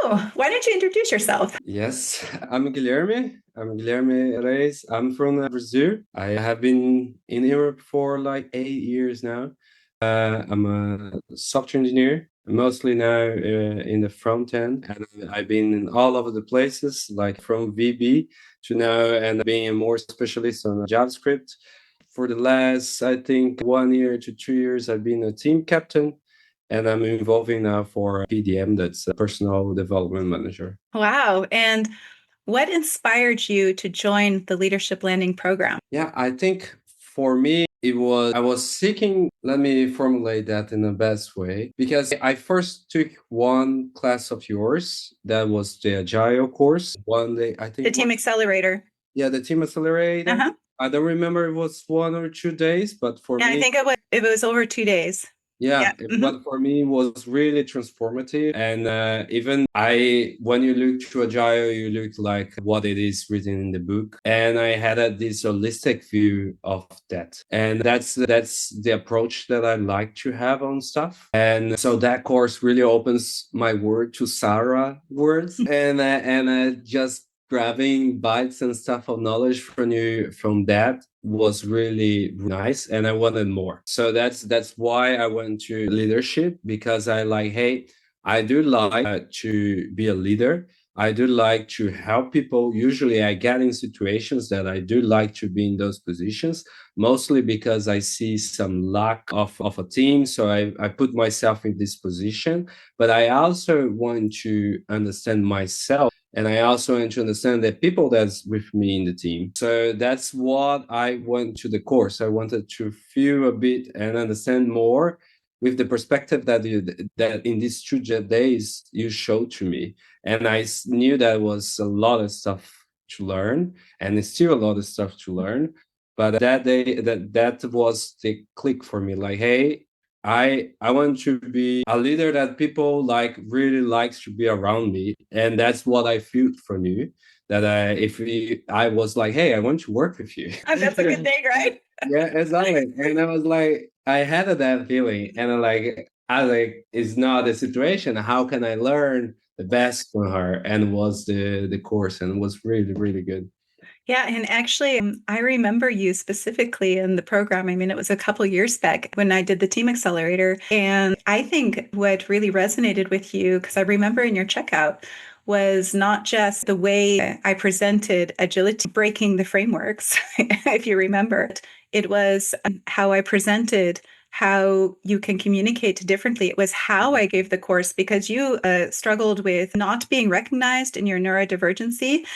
Oh, why don't you introduce yourself? Yes, I'm Guilherme. I'm Guilherme Reis. I'm from Brazil. I have been in Europe for like 8 years now. I'm a software engineer, mostly now in the front end. And I've been in all over the places, like from VB to now, and being a more specialist on JavaScript. For the last, I think, 1 year to 2 years, I've been a team captain. And I'm evolving now for PDM, that's a personal development manager. Wow. And what inspired you to join the Leadership Landing program? Yeah, I think for me, I was seeking, let me formulate that in the best way, because I first took one class of yours that was the Agile course. One day, I The think, Team Accelerator. yeah, the Team Accelerator. Uh-huh. I don't remember if it was 1 or 2 days, but for Yeah, I me, think it was over 2 days. yeah, Yeah. Hmm. but for me it was really transformative. And even when you look to Agile, you look like what it is written in the book. And I had this holistic view of that. And that's the approach that I like to have on stuff. And so that course really opens my word to Sarah words. And just grabbing bites and stuff of knowledge from you from that was really nice, and I wanted more. So that's why I went to leadership, because I like, hey, I do like to be a leader. I do like to help people. Usually I get in situations that I do like to be in those positions, mostly because I see some lack of a team. So I put myself in this position, but I also want to understand myself, and I also want to understand the people that's with me in the team. So that's what I went to the course. I wanted to feel a bit and understand more with the perspective that in these 2 days you showed to me. And I knew that was a lot of stuff to learn, and it's still a lot of stuff to learn. But that day, that was the click for me. Like, hey, I want to be a leader that people like really likes to be around me, and that's what I feel from you. That I was like, hey, I want to work with you. That's a good thing, right? Yeah, exactly. And I was like, I had that feeling, and I like, it's not a situation. How can I learn the best from her? And was the course, and it was really really good. Yeah, and actually, I remember you specifically in the program. I mean, it was a couple years back when I did the Team Accelerator. And I think what really resonated with you, because I remember in your checkout, was not just the way I presented agility, breaking the frameworks, if you remember. It was how I presented how you can communicate differently. It was how I gave the course because you struggled with not being recognized in your neurodivergency,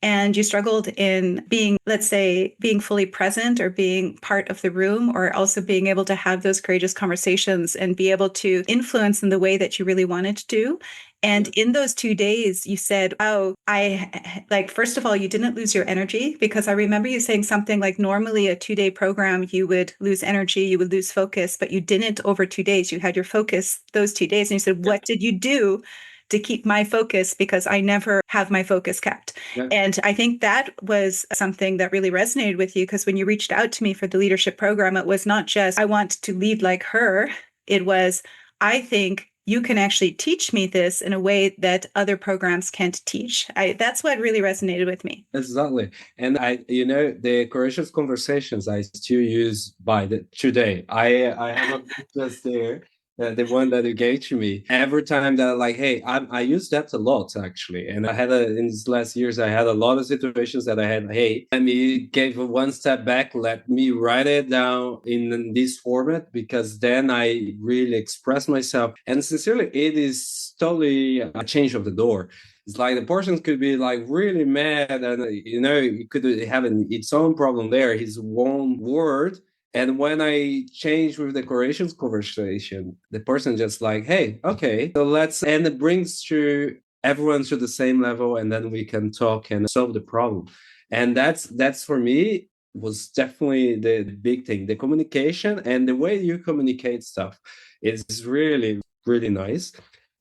and you struggled in being, let's say, being fully present or being part of the room, or also being able to have those courageous conversations and be able to influence in the way that you really wanted to do. And in those 2 days, you said, oh, I like, first of all, you didn't lose your energy, because I remember you saying something like normally a 2 day program, you would lose energy, you would lose focus, but you didn't over 2 days. You had your focus those 2 days. And you said, Yeah, what did you do to keep my focus? Because I never have my focus kept. yeah. And I think that was something that really resonated with you, because when you reached out to me for the leadership program, it was not just, I want to lead like her. It was, I think you can actually teach me this in a way that other programs can't teach. That's what really resonated with me. Exactly. And the courageous conversations I still use by today. I have a book just there, the one that you gave to me. Every time that like, hey, I use that a lot actually. And in these last years, I had a lot of situations that I had, hey, let me give one step back, let me write it down in this format, because then I really express myself. And sincerely, it is totally a change of the door. It's like the person could be like really mad, and it could have its own problem there, his own word. And when I change with the correlations conversation, the person just like, hey, okay, so let's, and it brings to everyone to the same level, and then we can talk and solve the problem. And that's for me was definitely the big thing. The communication and the way you communicate stuff is really really nice.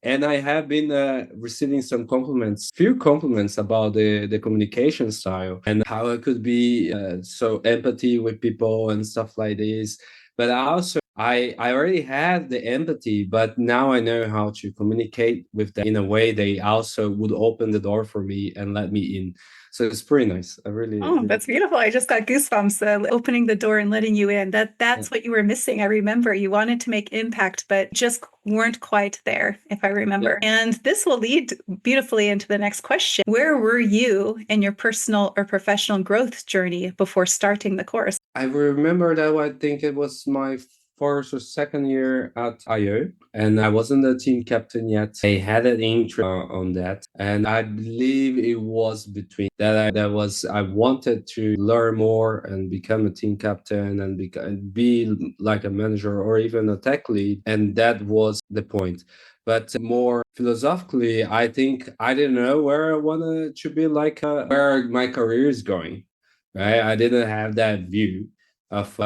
And I have been receiving some compliments, few compliments about the communication style and how I could be so empathy with people and stuff like this. But I also I already had the empathy, but now I know how to communicate with them in a way they also would open the door for me and let me in. So it's pretty nice. I really, Oh, really, that's beautiful. I just got goosebumps opening the door and letting you in. yeah, That's what you were missing. I remember you wanted to make impact, but just weren't quite there, if I yeah. remember. And this will lead beautifully into the next question. Where were you in your personal or professional growth journey before starting the course? I remember that I think it was my first or second year at IO, and I wasn't the team captain yet. I had an interest on that, and I believe it was between that was I wanted to learn more and become a team captain and be like a manager or even a tech lead, and that was the point. But more philosophically, I think I didn't know where I wanted to be, like where my career is going, right? I didn't have that view of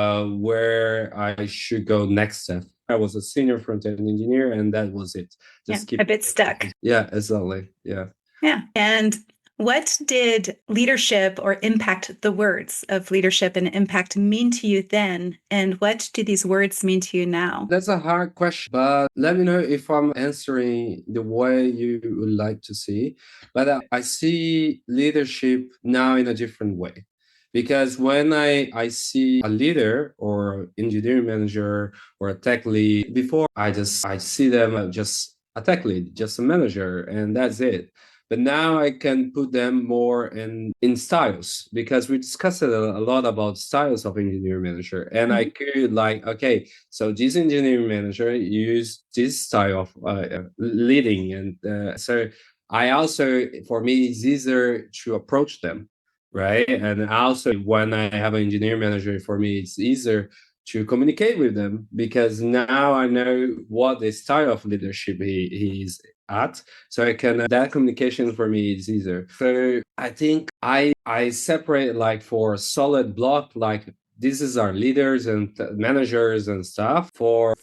where I should go next step. I was a senior front end engineer, and that was it. Yeah, Just keep. a bit stuck. Yeah, exactly. Yeah. Yeah. And what did leadership or impact, the words of leadership and impact, mean to you then? And what do these words mean to you now? That's a hard question, but let me know if I'm answering the way you would like to see. But I see leadership now in a different way. Because when I see a leader or engineering manager or a tech lead, before I see them just a tech lead, just a manager, and that's it. But now I can put them more in styles, because we discussed a lot about styles of engineering manager, and I Mhm. could, like, okay, so this engineering manager use this style of leading, and so I also, for me, it's easier to approach them, right? And also, when I have an engineering manager, for me, it's easier to communicate with them, because now I know what the style of leadership he's at, so I can that communication for me is easier. So I think I separate, like, for a solid block, like this is our leaders and managers and stuff, for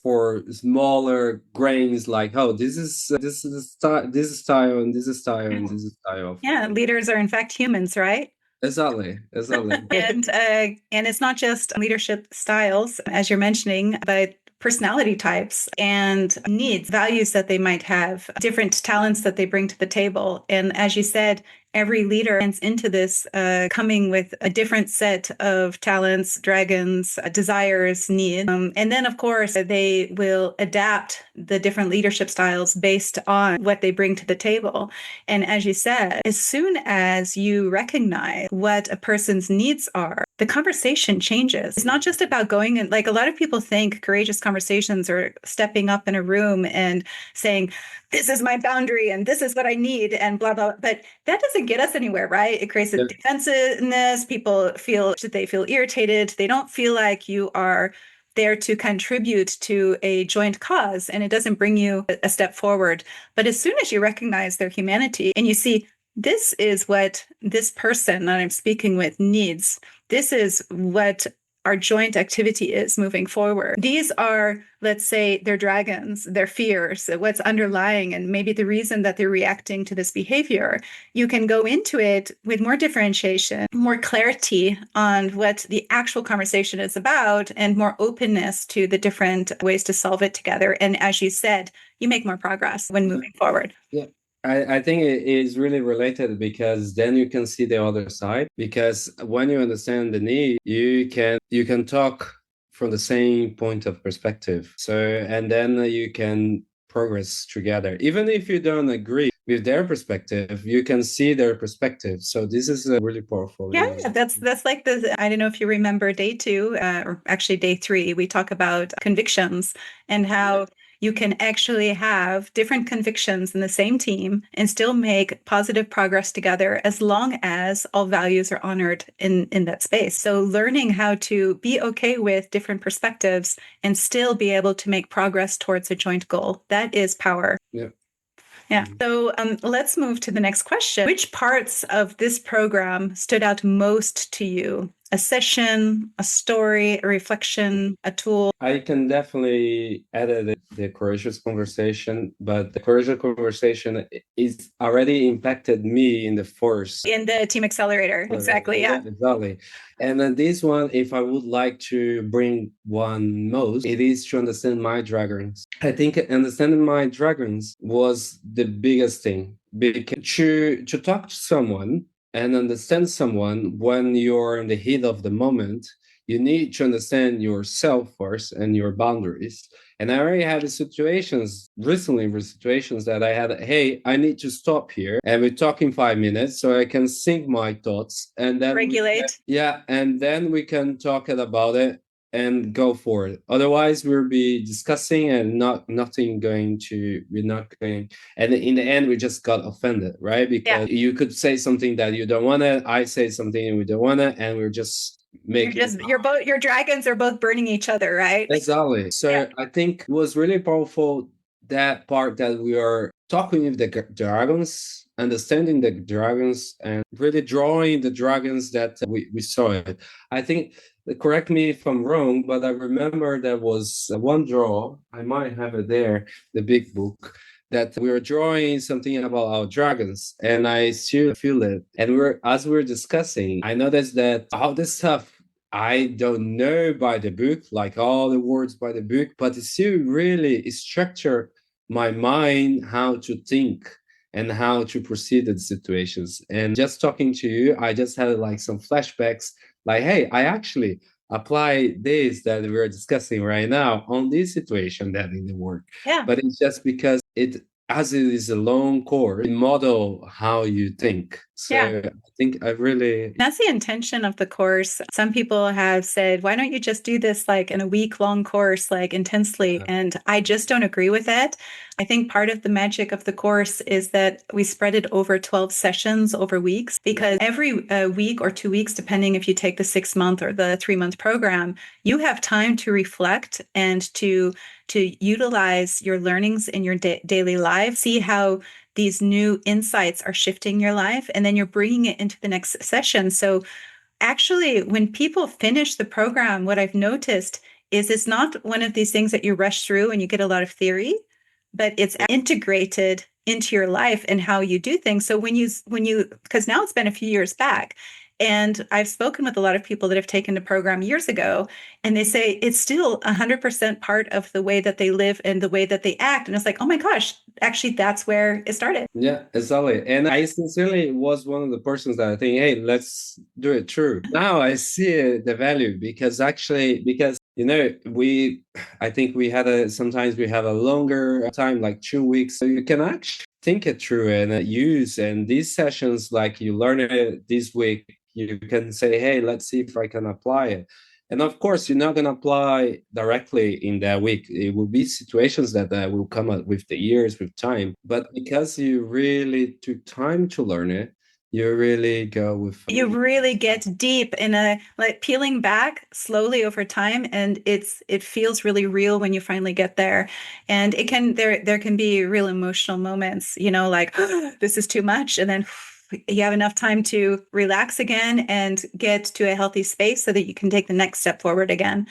smaller grains, like, oh, this is style, this is style, and this is style, and this is style of Yeah, leaders are in fact humans, right? exactly, exactly. And it's not just leadership styles, as you're mentioning, but personality types and needs, values that they might have, different talents that they bring to the table. And as you said, every leader ends into this coming with a different set of talents, dragons, desires, needs. And then, of course, they will adapt the different leadership styles based on what they bring to the table. And as you said, as soon as you recognize what a person's needs are, the conversation changes. It's not just about going and, like, a lot of people think courageous conversations are stepping up in a room and saying, this is my boundary and this is what I need and blah, blah. But that doesn't get us anywhere, right? It creates a Yeah, defensiveness. People feel, they feel irritated. They don't feel like you are there to contribute to a joint cause, and it doesn't bring you a step forward. But as soon as you recognize their humanity and you see, this is what this person that I'm speaking with needs, this is what our joint activity is moving forward. These are, let's say, their dragons, their fears, what's underlying, and maybe the reason that they're reacting to this behavior. You can go into it with more differentiation, more clarity on what the actual conversation is about, and more openness to the different ways to solve it together. And as you said, you make more progress when moving forward. yeah. I think it is really related, because then you can see the other side. Because when you understand the need, you can talk from the same point of perspective. So, and then you can progress together. Even if you don't agree with their perspective, you can see their perspective. So this is really powerful. Yeah, that's like the, I don't know if you remember day two, or actually day three, we talk about convictions and how you can actually have different convictions in the same team and still make positive progress together, as long as all values are honored in that space. So learning how to be okay with different perspectives and still be able to make progress towards a joint goal, that is power. Yeah. Yeah. So let's move to the next question. Which parts of this program stood out most to you a session, a story, a reflection, a tool? I can definitely edit the courageous conversation, but the courageous conversation is already impacted me in the first. In the team accelerator. Exactly. Yeah. Yeah, exactly. And then this one, if I would like to bring one most, it is to understand my dragons. I think understanding my dragons was the biggest thing because to talk to someone and understand someone when you're in the heat of the moment, you need to understand yourself first and your boundaries. And I already had situations recently, were situations that I had, hey, I need to stop here and we talk in 5 minutes so I can sync my thoughts. And then Regulate. yeah, and then we can talk about it and go for it. Otherwise, we'll be discussing and nothing going to we're not going. And in the end, we just got offended, right? Yeah. Because you could say something that you don't want to. I say something we don't want to, and we're just making. You're both, your dragons are both burning each other, right? Exactly. Yeah. So I think it was really powerful that part that we are talking with the dragons, understanding the dragons, and really drawing the dragons that we saw it. I think, correct me if I'm wrong, but I remember there was one draw, I might have it there, the big book, that we were drawing something about our dragons, and I still feel it. And as we were discussing, I noticed that all this stuff I don't know by the book, like all the words by the book, but it still really structure my mind how to think and how to proceed in situations. And just talking to you, I just had like some flashbacks, like, hey, I actually apply this that we're discussing right now on this situation that in the work. Yeah. But it's just because as it is a long course, it model how you think. Yeah. So I think I really That's the intention of the course. Some people have said, why don't you just do this like in a week-long course, like intensely? And I just don't agree with that. I think part of the magic of the course is that we spread it over 12 sessions over weeks, because every week or 2 weeks, depending if you take the 6 month or the 3 month program, you have time to reflect and to utilize your learnings in your daily life, see how these new insights are shifting your life, and then you're bringing it into the next session. So actually, when people finish the program, what I've noticed is it's not one of these things that you rush through and you get a lot of theory, but it's integrated into your life and how you do things. So because now it's been a few years back, and I've spoken with a lot of people that have taken the program years ago, and they say it's still 100% part of the way that they live and the way that they act. And it's like, oh my gosh, actually, that's where it started. yeah, exactly. And I sincerely was one of the persons that I think, hey, let's do it true. Now I see the value because I think we had sometimes we have a longer time, like 2 weeks. So you can actually think it through and use. And these sessions, like you learn it this week, you can say, hey, let's see if I can apply it. And of course, you're not going to apply directly in that week. It will be situations that will come up with the years, with time. But because you really took time to learn it, you really go with. You really get deep in a like peeling back slowly over time, and it feels really real when you finally get there. And it can there can be real emotional moments, like this is too much, and then you have enough time to relax again and get to a healthy space so that you can take the next step forward again.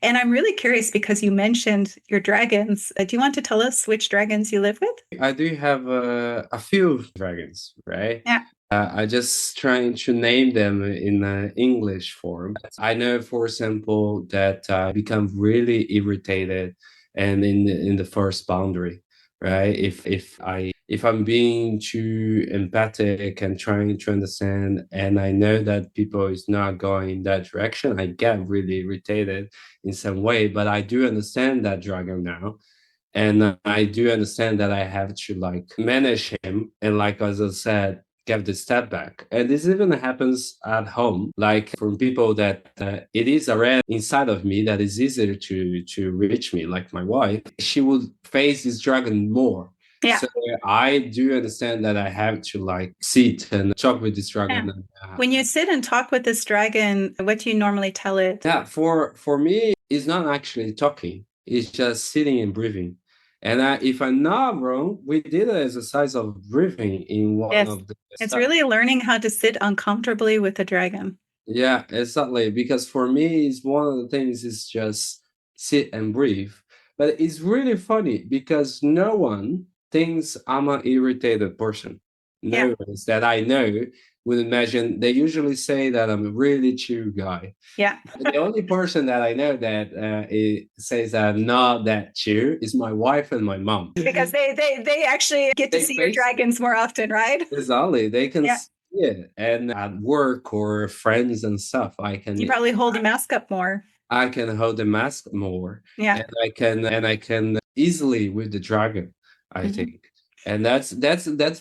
And I'm really curious because you mentioned your dragons. Do you want to tell us which dragons you live with? I do have a few dragons, right? Yeah. I just trying to name them in English form. I know, for example, that I become really irritated and in the first boundary, right? If I'm being too empathic and trying to understand, and I know that people is not going in that direction, I get really irritated in some way. But I do understand that dragon now, and I do understand that I have to like manage him and, like as I said, give the step back. And this even happens at home, like from people that it is already inside of me that is easier to reach me, like my wife. She would face this dragon more. Yeah. So I do understand that I have to like sit and talk with this Yeah. dragon. And, When you sit and talk with this dragon, what do you normally tell it? yeah, for me, it's not actually talking. It's just sitting and breathing. And if I'm not wrong, we did an exercise of breathing in one Yes. of the It's stuff. really learning how to sit uncomfortably with a dragon. Yeah, exactly. Because for me, it's one of the things is just sit and breathe. But it's really funny because no one thinks I'm an irritated person. Yeah. No one that I know would imagine. They usually say that I'm a really chill guy. Yeah. The only person that I know that says that I'm not that chill is my wife and my mom. Because they actually get to They see your face dragons more often, right? exactly. They can Yeah. see it, and at work or friends and stuff, You probably hold the mask up more. I can hold the mask more, Yeah. and I can easily with the dragon, I Mhm. think. And that's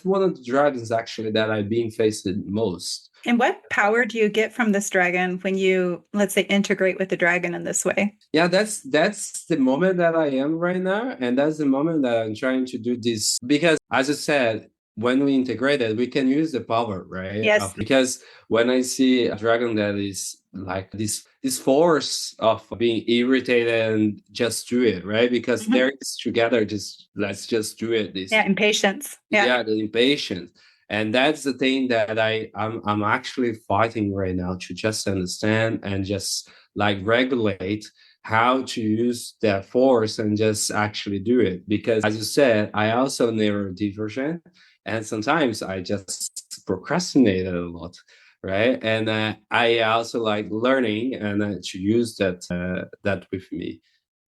one of the dragons actually that I've been facing most. And what power do you get from this dragon when you, let's say, integrate with the dragon in this way? Yeah, that's the moment that I am right now, and that's the moment that I'm trying to do this because, as I said, when we integrate it, we can use the power, right? Yes. Because when I see a dragon that is like this force of being irritated and just do it, right? Because Mhm. they're just together, just let's just do it. Yeah, impatience. Yeah. Yeah, the impatience, and that's the thing that I'm actually fighting right now to just understand and just like regulate how to use that force and just actually do it because as you said I also neurodivergent and sometimes I just procrastinate a lot, right? And I also like learning and to use that with me.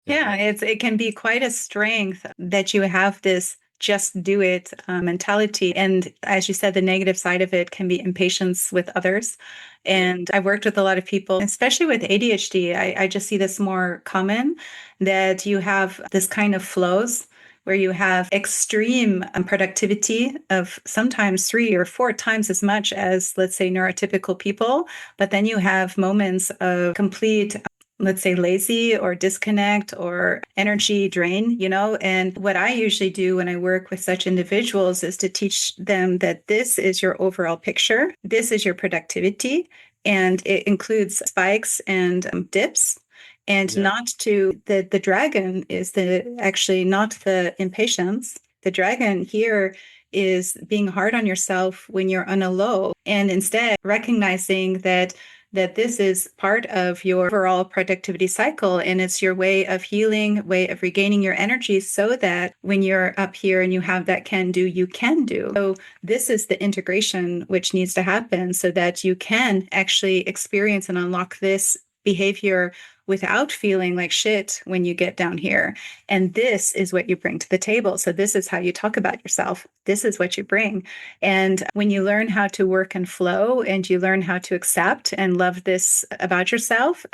Yeah, it can be quite a strength that you have this just do it mentality. And as you said, the negative side of it can be impatience with others. And I've worked with a lot of people, especially with ADHD. I just see this more common that you have this kind of flows where you have extreme productivity of sometimes 3 or 4 times as much as, let's say, neurotypical people. But then you have moments of complete, let's say, lazy or disconnect or energy drain, And what I usually do when I work with such individuals is to teach them that this is your overall picture, this is your productivity, and it includes spikes and dips. And Yeah, not to the dragon is the actually not the impatience. The dragon here is being hard on yourself when you're on a low, and instead recognizing that this is part of your overall productivity cycle and it's your way of healing, way of regaining your energy so that when you're up here and you have that can do, you can do. So this is the integration which needs to happen so that you can actually experience and unlock this behavior without feeling like shit when you get down here. And this is what you bring to the table. So this is how you talk about yourself. This is what you bring. And when you learn how to work and flow and you learn how to accept and love this about yourself,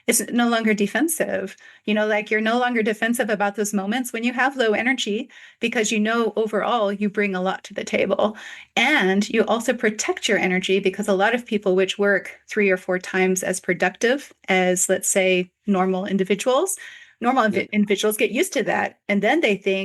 it's no longer defensive. Like you're no longer defensive about those moments when you have low energy because overall you bring a lot to the table. And you also protect your energy because a lot of people which work 3 or 4 times as productive as, let's say, normal yeah, individuals get used to that. And then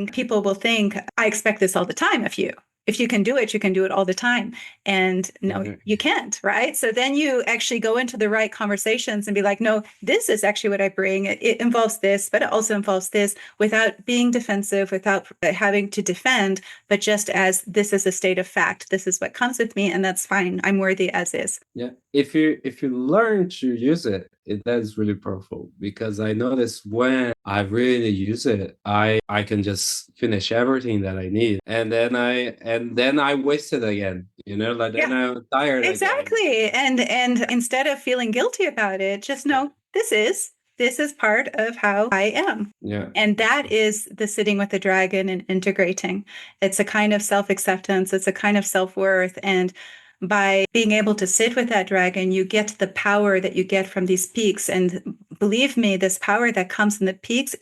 people will think, I expect this all the time of you. If you can do it, you can do it all the time. And no, yeah, you can't, right? So then you actually go into the right conversations and be like, no, this is actually what I bring. It involves this, but it also involves this without being defensive, without having to defend, but just as this is a state of fact. This is what comes with me, and that's fine. I'm worthy as is. yeah. If you learn to use it, that is really powerful because I notice when I really use it, I can just finish everything that I need, and then I waste it again. Like then Yeah. I'm tired again. Exactly. And instead of feeling guilty about it, just Yeah, know this is part of how I am. yeah, And that is the sitting with the dragon and integrating. It's a kind of self-acceptance, it's a kind of self-worth. And by being able to sit with that dragon, you get the power that you get from these peaks. And believe me, this power that comes in the peaks,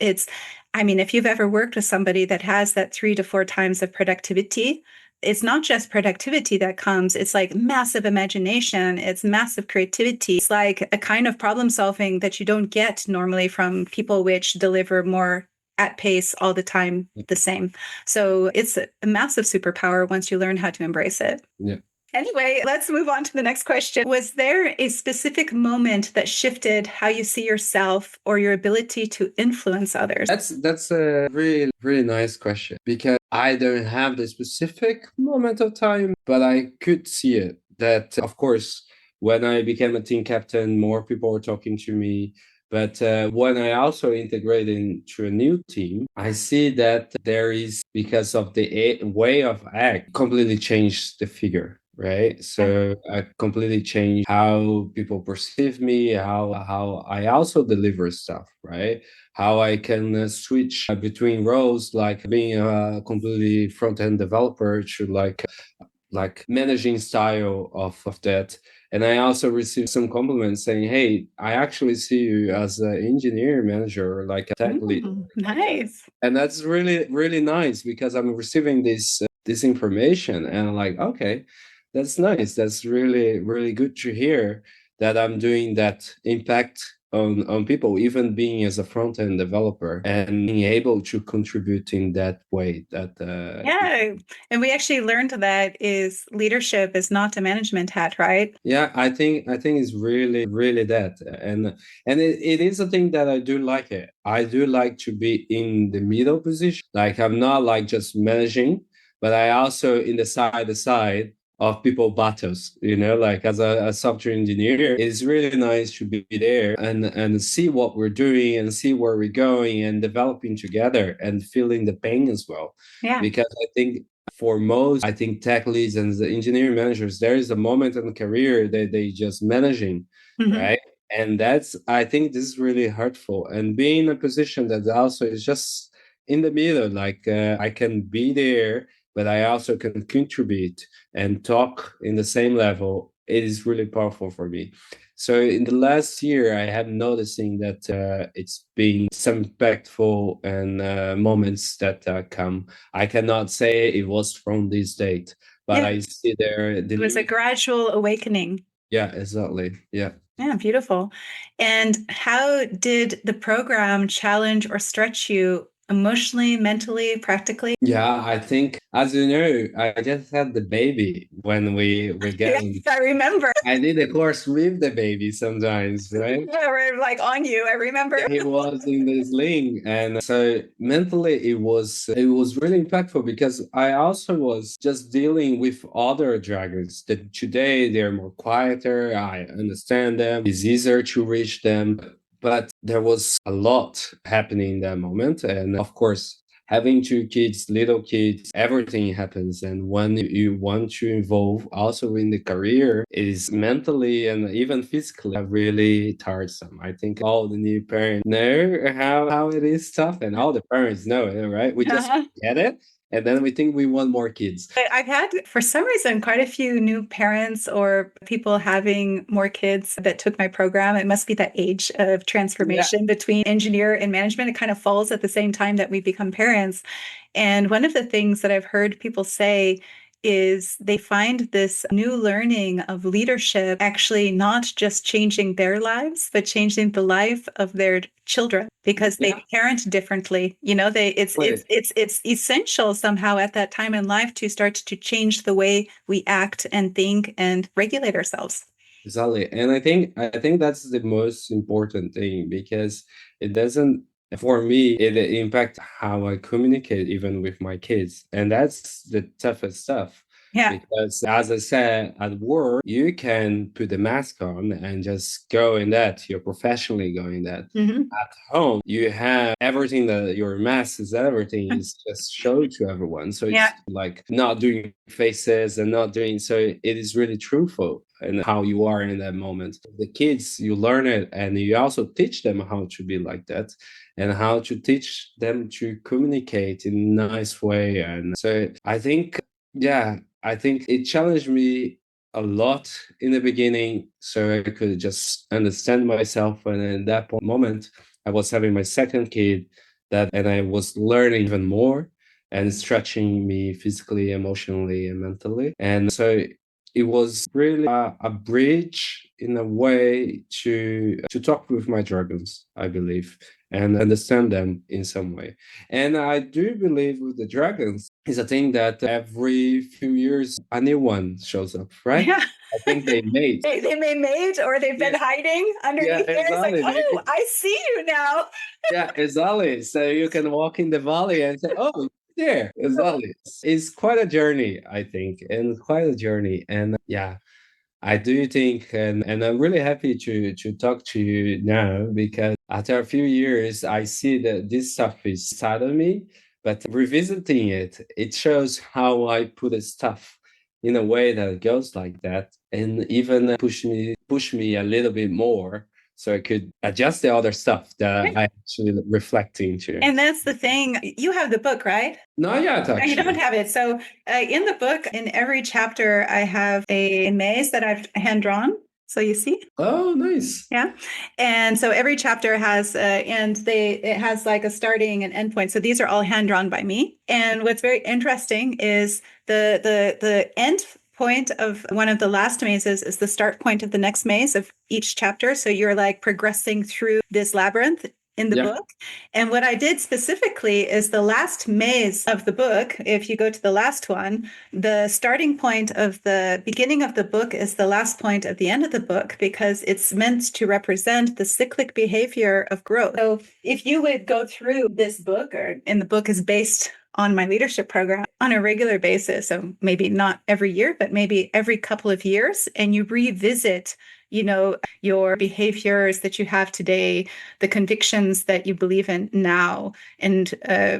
I mean, if you've ever worked with somebody that has that 3 to 4 times of productivity, it's not just productivity that comes, it's like massive imagination, it's massive creativity. It's like a kind of problem solving that you don't get normally from people which deliver more at pace all the time the same. So it's a massive superpower once you learn how to embrace it. yeah. Anyway, let's move on to the next question. Was there a specific moment that shifted how you see yourself or your ability to influence others? That's a really really nice question because I don't have the specific moment of time, but I could see it. That of course When I became a team captain, more people were talking to me. But when I also integrate into a new team, I see that there is, because of the way of act, completely changed the figure, right? Yeah. So I completely changed how people perceive me, how I also deliver stuff, right? How I can switch between roles, like being a completely front end developer to like managing style of that. And I also received some compliments saying, "Hey, I actually see you as an engineer manager, like a tech lead, like that." Nice. And that's really really nice because I'm receiving this information, and I'm like, okay, that's nice. That's really really good to hear that I'm doing that impact on people, even being as a front end developer and being able to contribute in that way. That Yeah. And we actually learned that is leadership is not a management hat, right? Yeah, I think it's really really that, and it is a thing that I do like it. I do like to be in the middle position. Like I'm not like just managing, but I also in the side of people battles. Like as a software engineer, it's really nice to be there and see what we're doing and see where we're going and developing together and feeling the pain as well. Yeah. Because I think for most, I think tech leads and the engineering managers, there is a moment in the career that they just managing, Hmm. right? And that's, I think this is really hurtful. And being in a position that also is just in the middle, like I can be there, but I also can contribute and talk in the same level. It is really powerful for me. So in the last year, I have noticing that it's been some impactful and moments that come. I cannot say it was from this date, but Yeah. I see there It was a delivery. gradual awakening. Yeah, exactly. Yeah. Yeah, beautiful. And how did the program challenge or stretch you emotionally, mentally, practically? Yeah, I think, as you know, I just had the baby when we get. Yes, I remember. I did a course with the baby sometimes, right? Yeah, we're like on you. I remember. Yeah, he was in the sling, and so mentally it was really impactful because I also was just dealing with other dragons that today they're more quieter. I understand them. It's easier to reach them, but there was a lot happening in that moment, and of course, having two kids, little kids, everything happens. And when you want to involve also in the career, it is mentally and even physically really tiresome. I think all the new parents know how it is tough, and all the parents know it, right? We just Uh-huh. get it. And then we think we want more kids. I've had, for some reason, quite a few new parents or people having more kids that took my program. It must be that age of Yeah. transformation between engineer and management. It kind of falls at the same time that we become parents. And one of the things that I've heard people say is they find this new learning of leadership actually not just changing their lives, but changing the life of their children because they Yeah. parent differently. It's essential somehow at that time in life to start to change the way we act and think and regulate ourselves. Exactly. And I think that's the most important thing because it doesn't for me it impact how I communicate even with my kids. And that's the toughest stuff. Yeah. Because as I said, at work, you can put the mask on and just go in that. You're professionally going that. Hmm. At home, you have everything that your mask is everything is just showed to everyone. So Yeah. it's like not doing faces and not doing so it is really truthful and how you are in that moment. The kids, you learn it and you also teach them how to be like that and how to teach them to communicate in a nice way. And so I think it challenged me a lot in the beginning so I could just understand myself. And in that moment, I was having my second kid and I was learning even more and stretching me physically, emotionally, and mentally. And so it was really a bridge in a way to talk with my dragons, I believe, and understand them in some way. And I do believe with the dragons is a thing that every few years a new one shows up, right? Yeah. I think they made. They may made or they've been Yeah, hiding yeah, underneath there. It's like, exactly. oh, I see you now. Yeah, exactly. So you can walk in the valley and say, "Oh, there, exactly." It's quite a journey, I think, and quite a journey. And yeah, I do think, and I'm really happy to talk to you now because after a few years, I see that this stuff is inside of me. But revisiting it, it shows how I put the stuff in a way that it goes like that, and even push me a little bit more, so I could adjust the other stuff that I actually reflect into. And that's the thing. You have the book, right? Not yet, No, you don't actually. have it. So, in the book, in every chapter, I have a maze that I've hand drawn. So you see? Oh, nice. Yeah. And so every chapter has it has like a starting and end point. So these are all hand drawn by me. And what's very interesting is the end point of one of the last mazes is the start point of the next maze of each chapter. So you're like progressing through this labyrinth in the Yeah. book. And what I did specifically is the last maze of the book, if you go to the last one, the starting point of the beginning of the book is the last point of the end of the book because it's meant to represent the cyclic behavior of growth. So if you would go through this book, and the book is based on my leadership program on a regular basis, so maybe not every year, but maybe every couple of years, and you revisit your behaviors that you have today, the convictions that you believe in now, and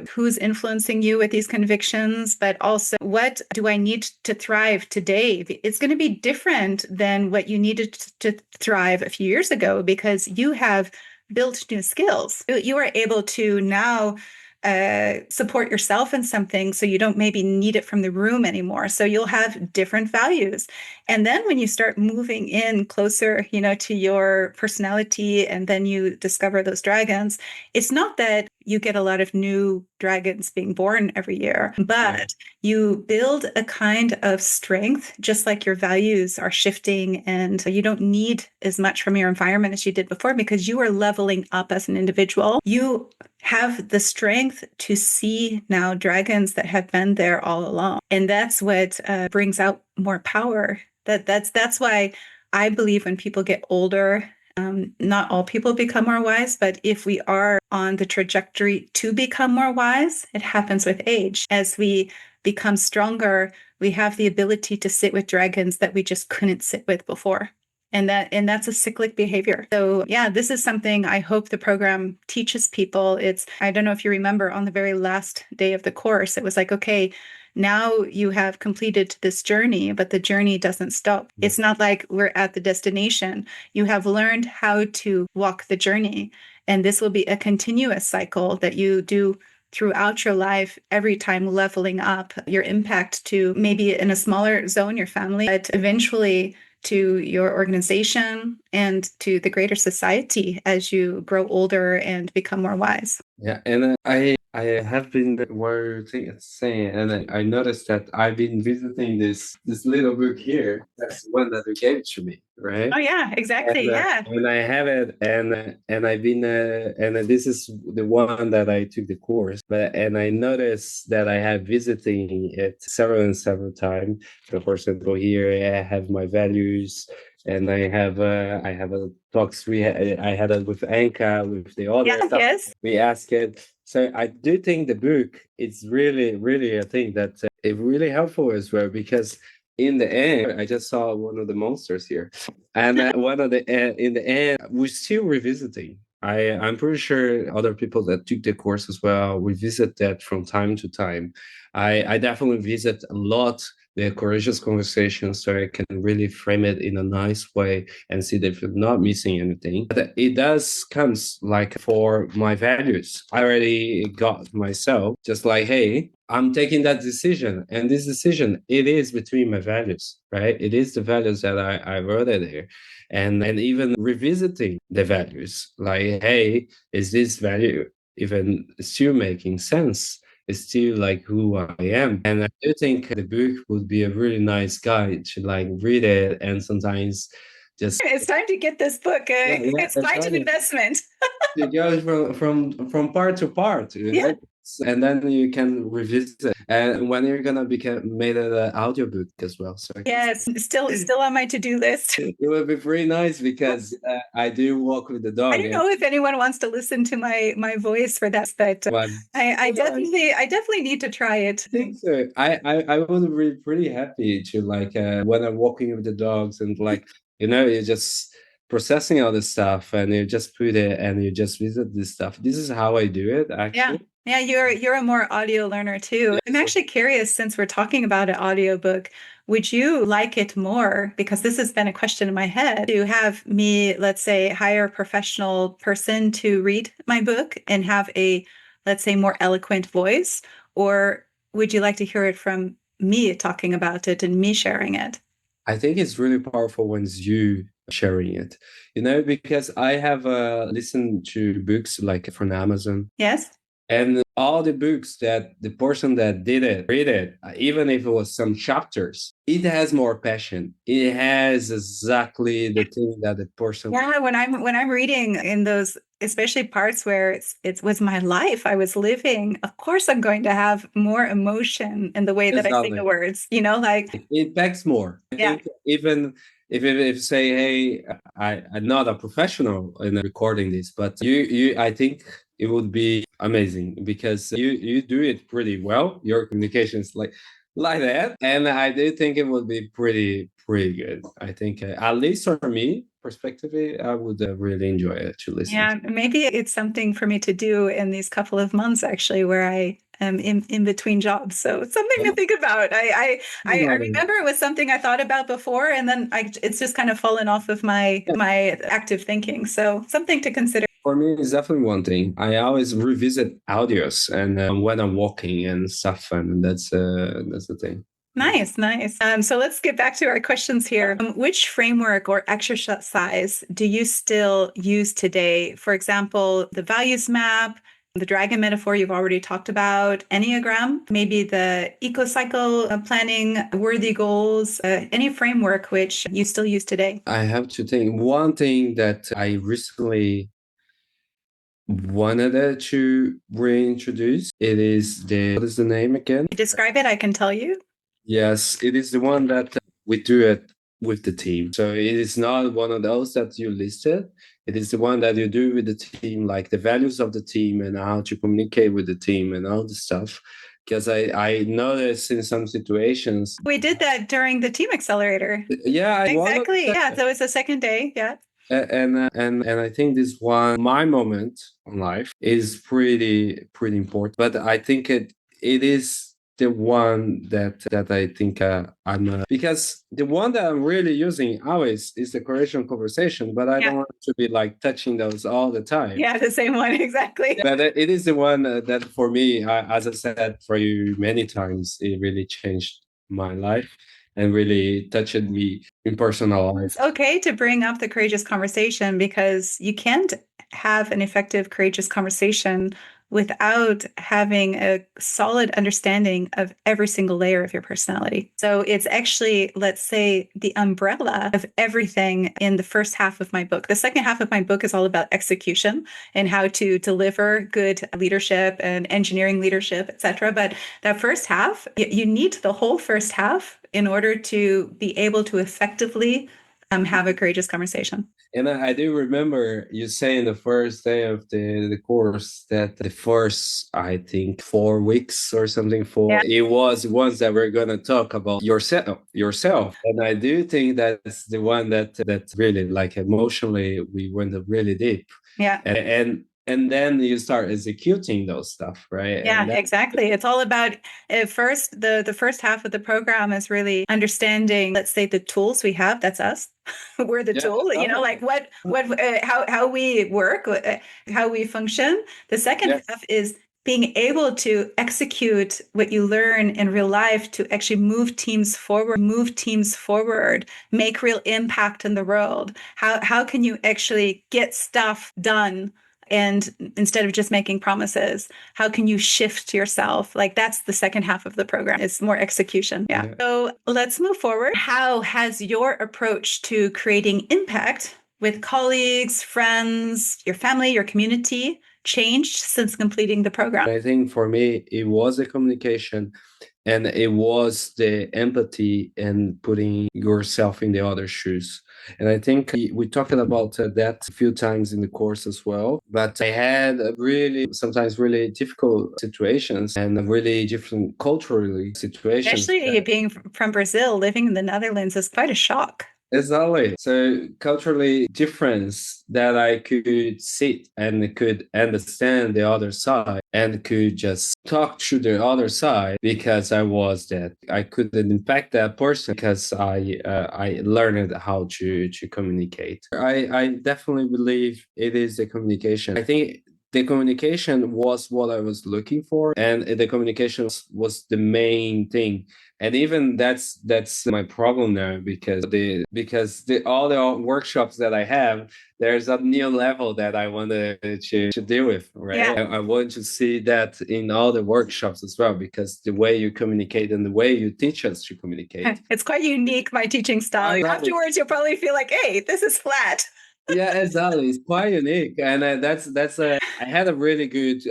who's influencing you with these convictions, but also what do I need to thrive today? It's going to be different than what you needed to thrive a few years ago because you have built new skills. You are able to now support yourself in something so you don't maybe need it from the room anymore. So you'll have different values. And then when you start moving in closer, to your personality, and then you discover those dragons, it's not that you get a lot of new dragons being born every year, but you build a kind of strength, just like your values are shifting and you don't need as much from your environment as you did before because you are leveling up as an individual. You have the strength to see now dragons that have been there all along. And that's what brings out more power. That's why I believe when people get older, not all people become more wise, but if we are on the trajectory to become more wise, it happens with age. As we become stronger, we have the ability to sit with dragons that we just couldn't sit with before. And that's a cyclic behavior. So yeah, this is something I hope the program teaches people. I don't know if you remember on the very last day of the course, it was like, okay, now you have completed this journey, but the journey doesn't stop. It's not like we're at the destination. You have learned how to walk the journey. And this will be a continuous cycle that you do throughout your life, every time leveling up your impact to maybe in a smaller zone, your family, but eventually to your organization and to the greater society as you grow older and become more wise. Yeah, and I have been what you're saying, and I noticed that I've been visiting this little book here. That's the one that you gave to me, right? Oh, yeah, exactly. Yeah. And I have it, and I've been and this is the one that I took the course, but and I noticed that I have visiting it several and several times. So for example, here I have my values, and I have a talks I had it with Anka with the other Yeah. stuff Yes. we ask it. So I do think the book is really, really a thing that it really helpful as well because in the end, I just saw one of the monsters here, and one of the in the end, we're still revisiting. I'm pretty sure other people that took the course as well revisit that from time to time. I definitely visit a lot the courageous conversation so I can really frame it in a nice way and see that you're not missing anything. But it does comes like for my values. I already got myself just like, hey, I'm taking that decision. And this decision, it is between my values, right? It is the values that I wrote it here. And even revisiting the values, like, hey, is this value even still making sense? Is still like who I am. And I do think the book would be a really nice guide to like read it and sometimes just It's time to get this book. yeah, It's that's quite an right. investment. It goes from part to part, Yeah. and then you can revisit. And when you're gonna become made an audiobook as well. So Yes, still on my to-do list. it would be pretty nice because I do walk with the I dog, don't and know if anyone wants to listen to my voice for that, but one. I definitely need to try it. Think so. I would be pretty happy to like when I'm walking with the dogs and like you're just processing all this stuff and you just put it and you just visit this stuff. This is how I do it Yeah. actually. Yeah, you're a more audio learner too. I'm Yes. actually curious, since we're talking about an audiobook, would you like it more? Because this has been a question in my head, to have me, let's say, hire a professional person to read my book and have a, let's say, more eloquent voice, or would you like to hear it from me talking about it and me sharing it? I think it's really powerful when it's you sharing it, because I have listened to books like from Amazon. Yes? And all the books that the person that did it read it, even if it was some chapters, it has more passion. It has exactly the thing that the person. Yeah, when I'm reading in those, especially parts where it was my life I was living, of course I'm going to have more emotion in the way that I say the Exactly. words, like, It packs more. I yeah, think even if say, hey, I'm not a professional in recording this, but I think it would be amazing because you do it pretty well. Your communication is like that, and I do think it would be pretty good. I think at least for me, perspectively, I would really enjoy it to listen yeah, to. maybe it's something for me to do in these couple of months actually, where I am in between jobs. So it's something to Yeah. think about. I remember it was something I thought about before, and then it's just kind of fallen off of my active thinking. So something to consider. For me, it's definitely one thing. I always revisit audios and when I'm walking and stuff, and that's the thing. Nice, nice. So let's get back to our questions here. Which framework or exercise do you still use today? For example, the values map, the dragon metaphor you've already talked about, Enneagram, maybe the eco-cycle planning, worthy goals, any framework which you still use today. I have to think. One thing that I recently wanted to reintroduce, it is what is the name again? Describe it, I can tell you. Yes, it is the one that we do it with the team. So it is not one of those that you listed. It is the one that you do with the team, like the values of the team and how to communicate with the team and all the stuff. Because I noticed in some situations, We did that during the team accelerator. yeah, I one of Exactly. the Yeah, so it's the second day. Yeah. and I think this one my moment on life is pretty important. But I think it is the one that I think I'm because the one that I'm really using always is the correlation conversation, but I Yeah. don't want to be like touching those all the time. Yeah, the same one. Exactly. But it is the one that for me, as I said for you many times, it really changed my life and really touched me in personal life. It's okay to bring up the courageous conversation, because you can't have an effective courageous conversation without having a solid understanding of every single layer of your personality. So it's actually, let's say, the umbrella of everything in the first half of my book. The second half of my book is all about execution and how to deliver good leadership and engineering leadership, etc. But that first half, you need the whole first half in order to be able to effectively have a courageous conversation. And I do remember you saying the first day of the course that the first, I think, 4 weeks or something Yeah. it was ones that we're gonna talk about yourself. And I do think that's the one that really like emotionally we went really deep. Yeah. And then you start executing those stuff, right? Yeah, And that, exactly. It's all about, at first, the first half of the program is really understanding, let's say, the tools we have. That's us. We're the yeah, tool, like how we work, how we function. The second yeah, half is being able to execute what you learn in real life to actually move teams forward, make real impact in the world. How can you actually get stuff done? And instead of just making promises, how can you shift yourself? Like, that's the second half of the program. It's more execution. Yeah. yeah. So let's move forward. How has your approach to creating impact with colleagues, friends, your family, your community changed since completing the program? I think for me, it was the communication and it was the empathy and putting yourself in the other shoes. And I think we talked about that a few times in the course as well. But I had really, sometimes really difficult situations and really different culturally situations. Especially being from Brazil, living in the Netherlands is quite a shock. Exactly. So culturally difference that I could sit and could understand the other side and could just talk to the other side because I was that I couldn't impact that person because I learned how to communicate. I definitely believe it is the communication. I think the communication was what I was looking for, and the communication was the main thing. And even that's my problem now because all the workshops that I have, there's a new level that I want to deal with, Yeah. right? I want to see that in all the workshops as well, because the way you communicate and the way you teach us to communicate. It's quite unique, my teaching style. Exactly. Afterwards, you'll probably feel like, hey, this is flat. Yeah, exactly. It's quite unique, and that's I had a really good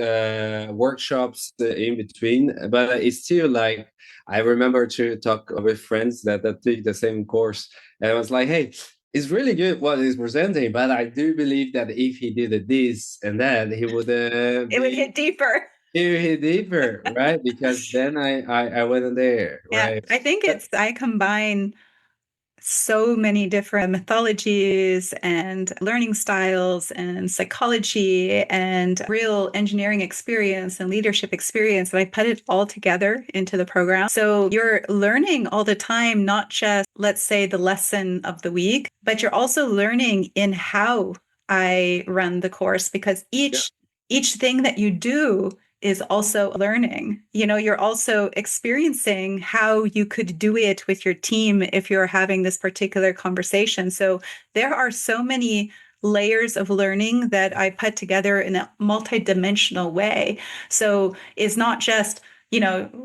workshops in between, but it's still like I remember to talk with friends that take the same course, and I was like, hey, it's really good what he's presenting, but I do believe that if he did this and that, he would It would hit deeper. he would hit deeper, right? Because then I went there, Yeah, right? I think I combine so many different mythologies and learning styles and psychology and real engineering experience and leadership experience. And I put it all together into the program. So you're learning all the time, not just, let's say, the lesson of the week, but you're also learning in how I run the course because Yeah. each thing that you do is also learning. You know, you're also experiencing how you could do it with your team if you're having this particular conversation. So there are so many layers of learning that I put together in a multidimensional way. So it's not just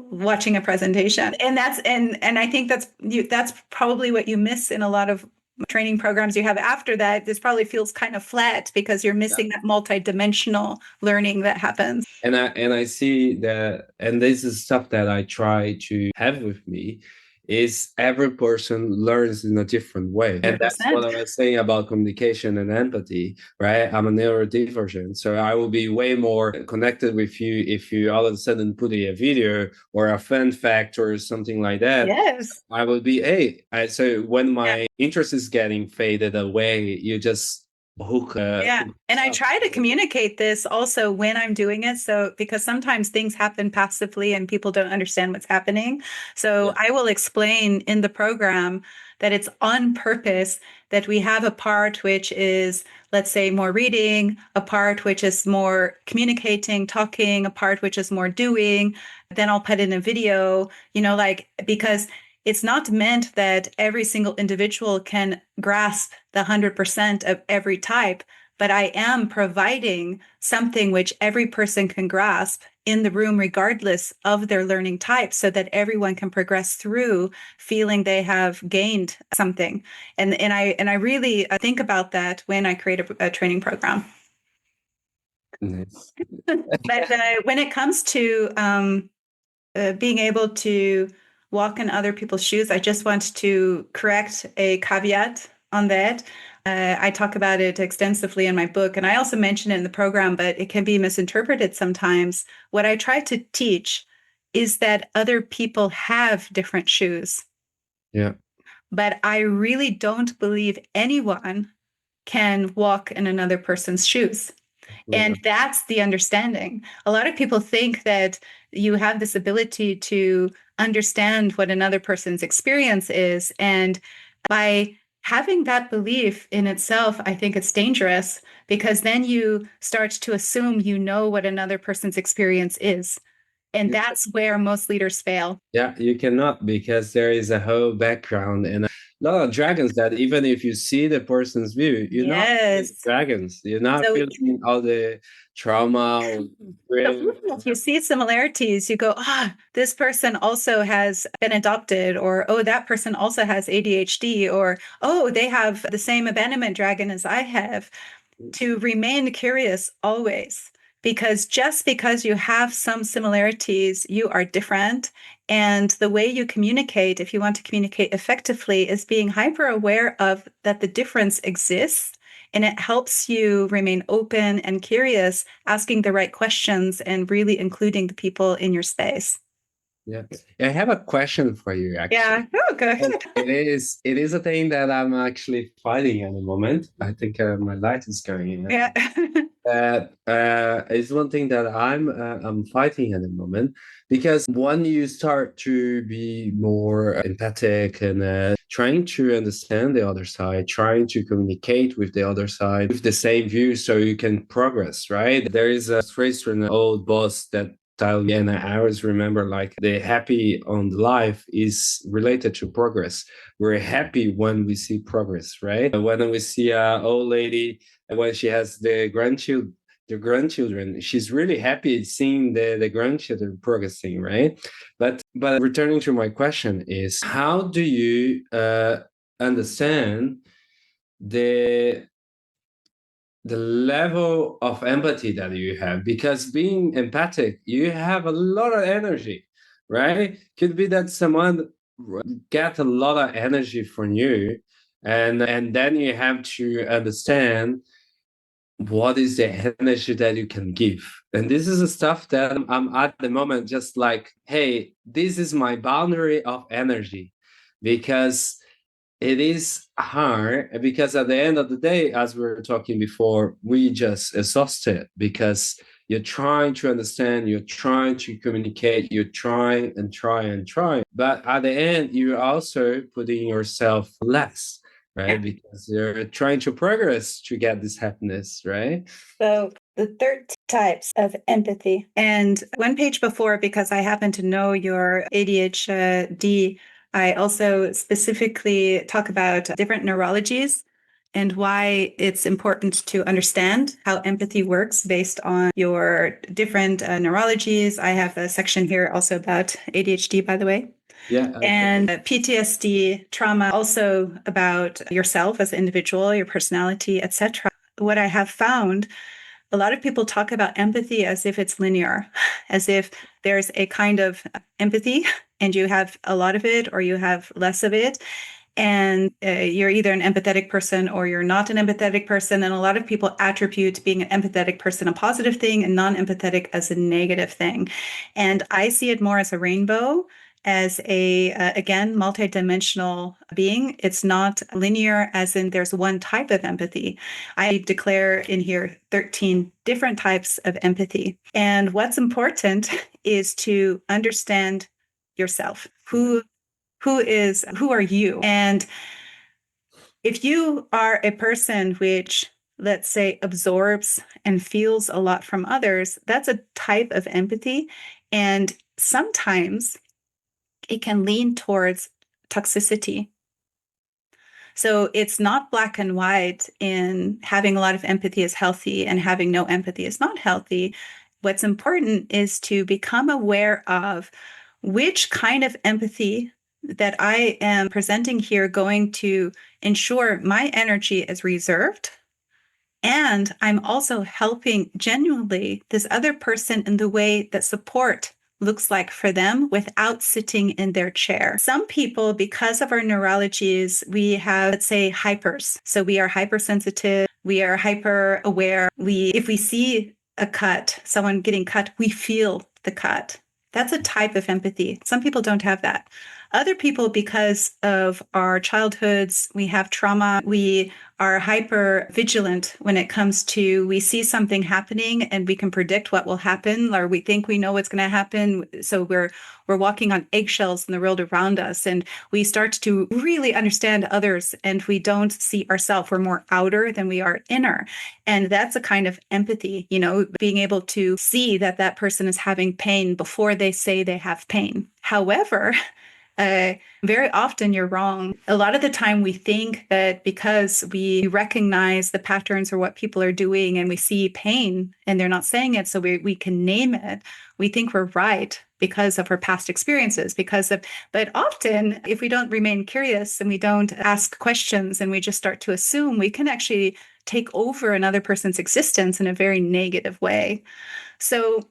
watching a presentation, and I think that's probably what you miss in a lot of training programs you have after that. This probably feels kind of flat because you're missing that multidimensional learning that happens. And I see that, and this is stuff that I try to have with me, is every person learns in a different way. And that's what 100%. I was saying about communication and empathy, right? I'm a neurodivergent, so I will be way more connected with you if you all of a sudden put a video or a fun fact or something like that. Yes. I will be, hey, so when Yeah. my interest is getting faded away, you just Yeah. hook And I up. try to communicate this also when I'm doing it. So, because sometimes things happen passively and people don't understand what's happening. So, Yeah. I will explain in the program that it's on purpose that we have a part which is, let's say, more reading, a part which is more communicating, talking, a part which is more doing. Then I'll put in a video, because it's not meant that every single individual can grasp the 100% of every type, but I am providing something which every person can grasp in the room, regardless of their learning type, so that everyone can progress through feeling they have gained something. And I really think about that when I create a training program. Nice. But when it comes to being able to walk in other people's shoes, I just want to correct a caveat on that. I talk about it extensively in my book, and I also mention it in the program, but it can be misinterpreted sometimes. What I try to teach is that other people have different shoes, Yeah. but I really don't believe anyone can walk in another person's shoes. Yeah. And that's the understanding. A lot of people think that you have this ability to understand what another person's experience is. And by having that belief in itself, I think it's dangerous because then you start to assume you know what another person's experience is. And that's where most leaders fail. Yeah, you cannot, because there is a whole background and a lot of dragons that even if you see the person's view, you're not feeling Yes. dragons. You're not So feeling all the trauma or So grief. if you see similarities, you go, this person also has been adopted, or oh, that person also has ADHD, or oh, they have the same abandonment dragon as I have. To remain curious always, Because just because you have some similarities, you are different. And the way you communicate, if you want to communicate effectively, is being hyper aware of that the difference exists. And it helps you remain open and curious, asking the right questions and really including the people in your space. Yeah. I have a question for you, Yeah. actually. Oh, good. And it is a thing that I'm actually fighting at the moment. I think my light is going in. Yeah. It's one thing that I'm fighting at the moment, because when you start to be more empathic and trying to understand the other side, trying to communicate with the other side with the same view, so you can progress, right? There is a phrase from an old boss that tell me, and I always remember, like, the happy on life is related to progress. We're happy when we see progress, right? When we see a old lady, when she has the grandchildren, she's really happy seeing the grandchildren progressing, right? But returning to my question is, how do you understand the the level of empathy that you have? Because being empathic, you have a lot of energy, right? Could be that someone get a lot of energy from you, and then you have to understand what is the energy that you can give. And this is the stuff that I'm at the moment just like, hey, this is my boundary of energy, because it is hard, because at the end of the day, as we were talking before, we just exhausted, because you're trying to understand, you're trying to communicate, you're trying and try and try, but at the end you're also putting yourself less, right? Because you're trying to progress to get this happiness, right? So the 13 types of empathy. And one page before, because I happen to know your ADHD, I also specifically talk about different neurologies and why it's important to understand how empathy works based on your different neurologies. I have a section here also about ADHD, by the way. Yeah. And PTSD, trauma, also about yourself as an individual, your personality, etc. What I have found, a lot of people talk about empathy as if it's linear, as if there's a kind of empathy and you have a lot of it or you have less of it. And you're either an empathetic person or you're not an empathetic person. And a lot of people attribute being an empathetic person a positive thing and non-empathetic as a negative thing. And I see it more as a rainbow, as a, again, multidimensional being. It's not linear, as in there's one type of empathy. I declare in here 13 different types of empathy. And what's important is to understand yourself. Who are you? And if you are a person which, let's say, absorbs and feels a lot from others, that's a type of empathy. And sometimes it can lean towards toxicity. So it's not black and white in having a lot of empathy is healthy and having no empathy is not healthy. What's important is to become aware of which kind of empathy that I am presenting here going to ensure my energy is reserved. And I'm also helping genuinely this other person in the way that support looks like for them without sitting in their chair. Some people, because of our neurologies, we have, let's say, hypers. So we are hypersensitive, we are hyper aware. If we see a cut, someone getting cut, we feel the cut. That's a type of empathy. Some people don't have that. Other people, because of our childhoods, we have trauma, we are hyper vigilant when it comes to, we see something happening and we can predict what will happen, or we think we know what's going to happen. So we're walking on eggshells in the world around us, and we start to really understand others, and we don't see ourselves. We're more outer than we are inner. And that's a kind of empathy, being able to see that that person is having pain before they say they have pain. However, very often you're wrong. A lot of the time we think that because we recognize the patterns or what people are doing and we see pain and they're not saying it, so we can name it, we think we're right because of our past experiences, but often if we don't remain curious and we don't ask questions and we just start to assume, we can actually take over another person's existence in a very negative way. So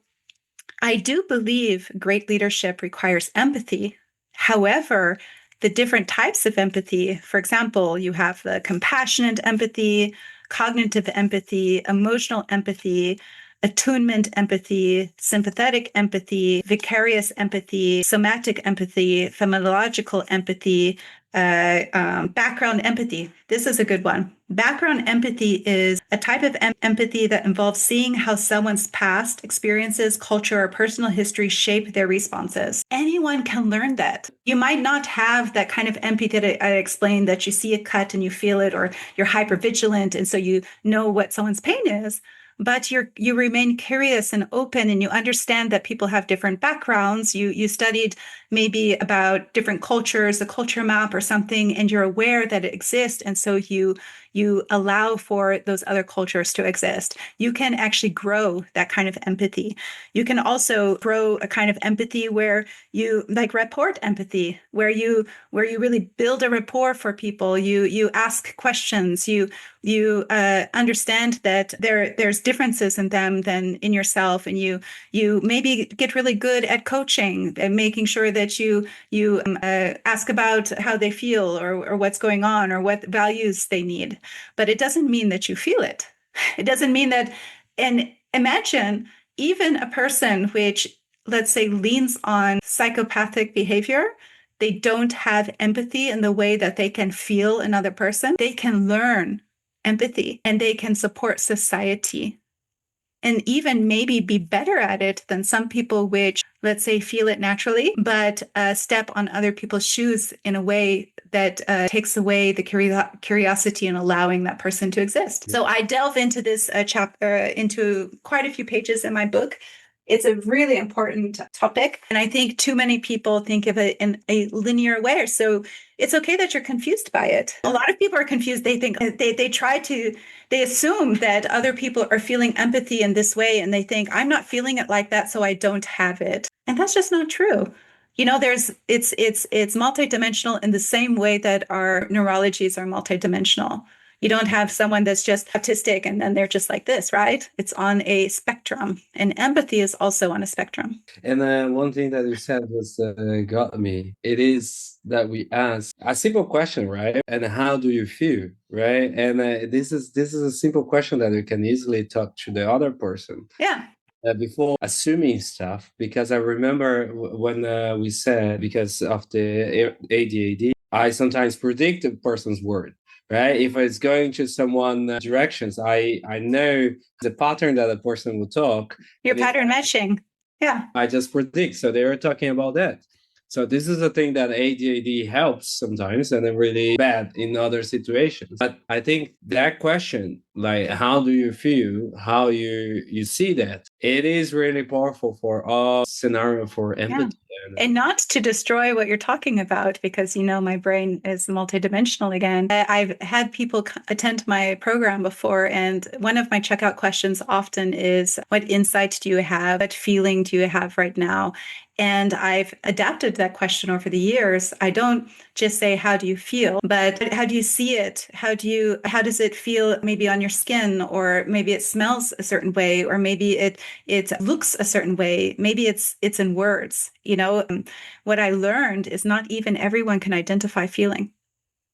I do believe great leadership requires empathy. However, the different types of empathy, for example, you have the compassionate empathy, cognitive empathy, emotional empathy, attunement empathy, sympathetic empathy, vicarious empathy, somatic empathy, phenomenological empathy, background empathy. This is a good one. Background empathy is a type of empathy that involves seeing how someone's past experiences, culture, or personal history shape their responses. Anyone can learn that. You might not have that kind of empathy that I explained, that you see a cut and you feel it, or you're hypervigilant and so you know what someone's pain is. But you remain curious and open, and you understand that people have different backgrounds. You studied maybe about different cultures, a culture map or something, and you're aware that it exists, and so you allow for those other cultures to exist. You can actually grow that kind of empathy. You can also grow a kind of empathy where you like rapport empathy, where you really build a rapport for people. You ask questions. You understand that there's differences in them than in yourself, and you maybe get really good at coaching and making sure that you ask about how they feel, or what's going on, or what values they need. But it doesn't mean that you feel it. It doesn't mean that. And imagine even a person which, let's say, leans on psychopathic behavior. They don't have empathy in the way that they can feel another person. They can learn empathy and they can support society, and even maybe be better at it than some people which, let's say, feel it naturally, but step on other people's shoes in a way that takes away the curiosity and allowing that person to exist. So I delve into this chapter, into quite a few pages in my book. It's a really important topic, and I think too many people think of it in a linear way. So it's okay that you're confused by it. A lot of people are confused. They think they assume that other people are feeling empathy in this way, and they think, I'm not feeling it like that, so I don't have it. And that's just not true. It's multidimensional in the same way that our neurologies are multidimensional. You don't have someone that's just autistic and then they're just like this, right? It's on a spectrum, and empathy is also on a spectrum. And one thing that you said was got me. It is that we ask a simple question, right? And how do you feel, right? And this is a simple question that you can easily talk to the other person. Yeah. Before assuming stuff, because I remember when we said, because of the ADHD, I sometimes predict a person's word, right? If it's going to someone directions, I know the pattern that a person will talk. Your pattern matching. Yeah. I just predict. So they were talking about that. So this is a thing that ADHD helps sometimes and then really bad in other situations. But I think that question, like how do you feel, how you see that, it is really powerful for all scenario for empathy. And not to destroy what you're talking about, because my brain is multidimensional again. I've had people attend my program before, and one of my checkout questions often is, what insight do you have? What feeling do you have right now? And I've adapted that question over the years. I don't just say, how do you feel? But how do you see it? How does it feel maybe on your skin? Or maybe it smells a certain way, or maybe it looks a certain way. Maybe it's in words. What I learned is not even everyone can identify feeling.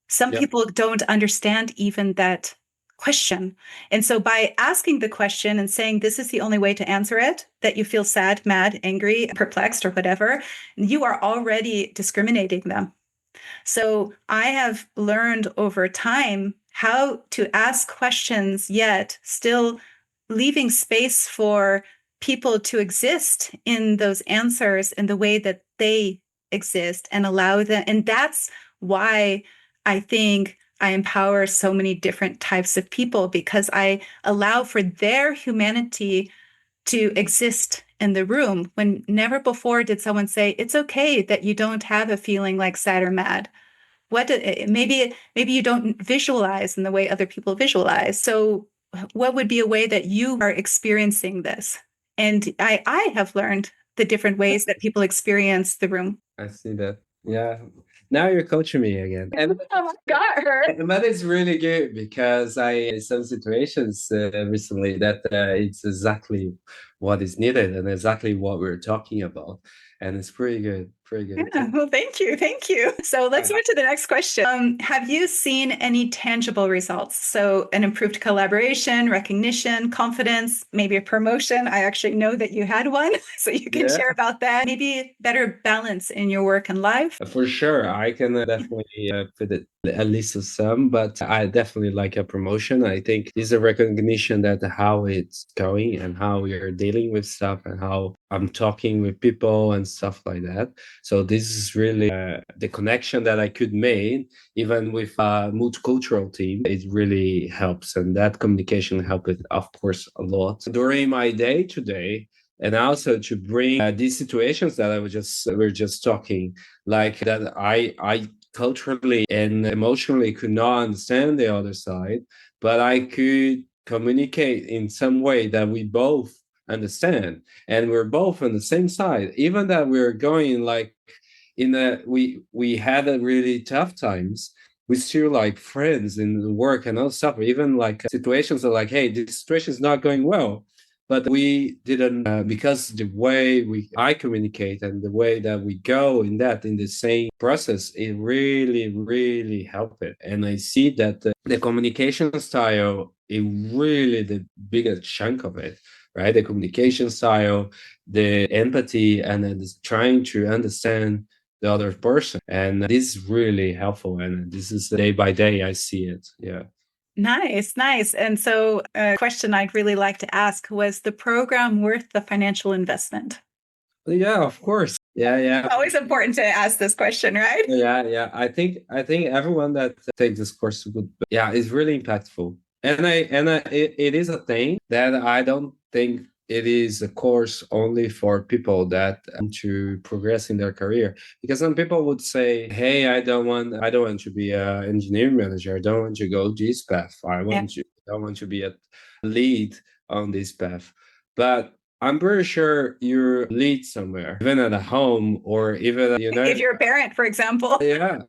Some people don't understand even that question. And so by asking the question and saying this is the only way to answer it, that you feel sad, mad, angry, perplexed, or whatever, you are already discriminating them. So I have learned over time how to ask questions, yet still leaving space for people to exist in those answers in the way that they exist, and allow them. And that's why I think I empower so many different types of people, because I allow for their humanity to exist in the room, when never before did someone say, it's okay that you don't have a feeling like sad or mad. Maybe you don't visualize in the way other people visualize. So what would be a way that you are experiencing this? And I have learned the different ways that people experience the room. I see that. Yeah. Now you're coaching me again. And Got her. but it's really good because I in some situations recently that it's exactly what is needed and exactly what we're talking about, and it's pretty good, pretty good. Yeah, well, thank you. Thank you. So let's move to the next question. Have you seen any tangible results? So, an improved collaboration, recognition, confidence, maybe a promotion. I actually know that you had one, so you can Yeah. share about that. Maybe better balance in your work and life. For sure, I can definitely fit it at least some, but I definitely like a promotion. I think it's a recognition that how it's going and how we are dealing with stuff and how I'm talking with people and stuff like that. So this is really the connection that I could make even with a multicultural team. It really helps, and that communication helped it, of course, a lot during my day today. And also to bring these situations that I was just we are just talking, like that I culturally and emotionally could not understand the other side, but I could communicate in some way that we both understand, and we're both on the same side, even that we're going like in a we had a really tough times. We still like friends in work and all stuff, even like situations are like, hey, this situation is not going well, but we didn't because the way we I communicate and the way that we go in the same process, it really helped it. And I see that the communication style is really the biggest chunk of it, right? The communication style, the empathy, and then trying to understand the other person, and this is really helpful, and this is day by day I see it. Yeah. Nice, nice. And so, a question I'd really like to ask was the program worth the financial investment? Yeah, of course. Yeah, yeah. Always important to ask this question, right? Yeah. I think everyone that takes this course would, yeah, is really impactful. It is a thing that I don't think it is a course only for people that want to progress in their career. Because some people would say, "Hey, I don't want to be an engineering manager. I don't want to go this path. Yeah. I want to be a lead on this path." But I'm pretty sure you lead somewhere, even at a home or even, If you're a parent, for example. yeah,